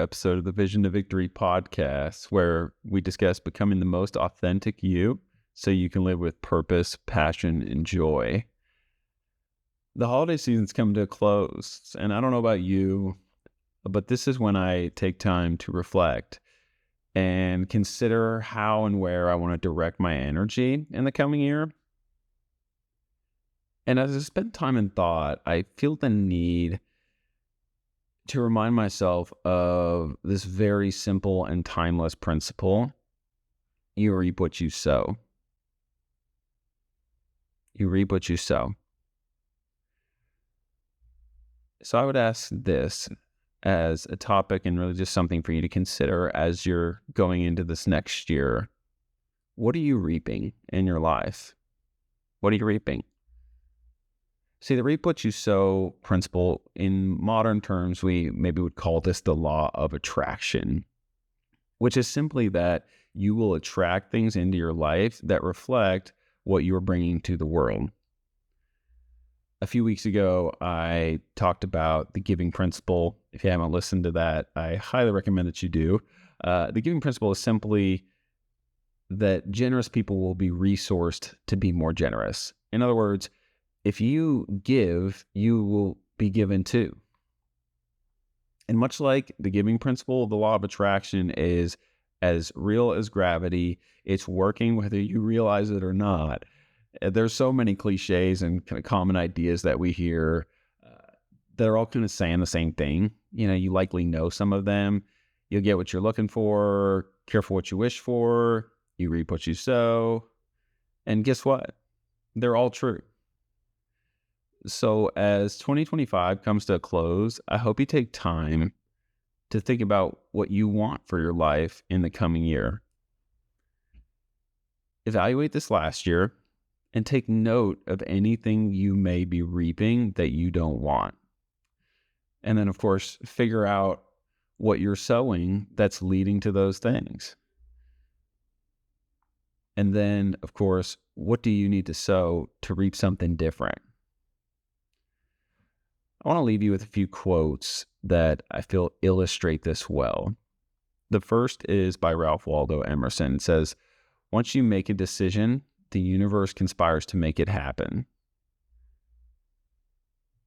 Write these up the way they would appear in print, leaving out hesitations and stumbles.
episode of the Vision to Victory podcast, where we discuss becoming the most authentic you so you can live with purpose, passion, and joy. The holiday season's come to a close, and I don't know about you, but this is when I take time to reflect and consider how and where I want to direct my energy in the coming year. And as I spend time in thought, I feel the need to remind myself of this very simple and timeless principle. You reap what you sow. You reap what you sow. So I would ask this as a topic and really just something for you to consider as you're going into this next year. What are you reaping in your life? What are you reaping? See, the reap what you sow principle, in modern terms, we maybe would call this the law of attraction, which is simply that you will attract things into your life that reflect what you're bringing to the world. A few weeks ago, I talked about the giving principle. If you haven't listened to that, I highly recommend that you do. The giving principle is simply that generous people will be resourced to be more generous. In other words, if you give, you will be given too. And much like the giving principle, the law of attraction is as real as gravity. It's working whether you realize it or not. There's so many cliches and kind of common ideas that we hear that are all kind of saying the same thing. You know, you likely know some of them. You'll get what you're looking for, careful what you wish for, you reap what you sow. And guess what? They're all true. So as 2025 comes to a close, I hope you take time to think about what you want for your life in the coming year. Evaluate this last year and take note of anything you may be reaping that you don't want. And then, of course, figure out what you're sowing that's leading to those things. And then, of course, what do you need to sow to reap something different? I want to leave you with a few quotes that I feel illustrate this well. The first is by Ralph Waldo Emerson. It says, "Once you make a decision, the universe conspires to make it happen."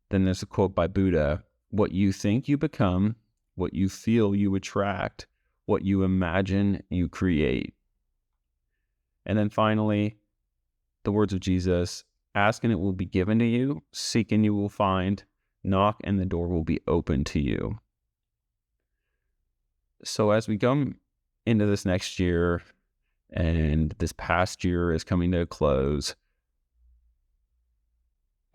Then there's a quote by Buddha, "What you think you become, what you feel you attract, what you imagine you create." And then finally, the words of Jesus, "Ask and it will be given to you, seek and you will find, knock and the door will be open to you." So as we come into this next year and this past year is coming to a close,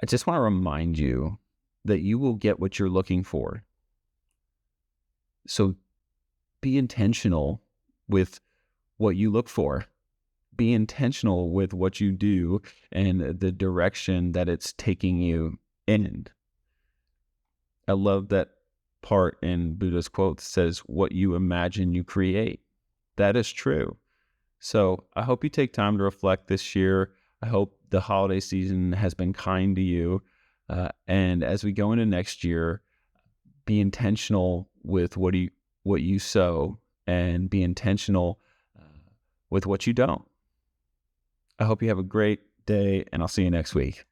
I just want to remind you that you will get what you're looking for. So be intentional with what you look for. Be intentional with what you do and the direction that it's taking you in. I love that part in Buddha's quote that says, "What you imagine, you create." That is true. So I hope you take time to reflect this year. I hope the holiday season has been kind to you. And as we go into next year, be intentional with what you sow and be intentional with what you don't. I hope you have a great day, and I'll see you next week.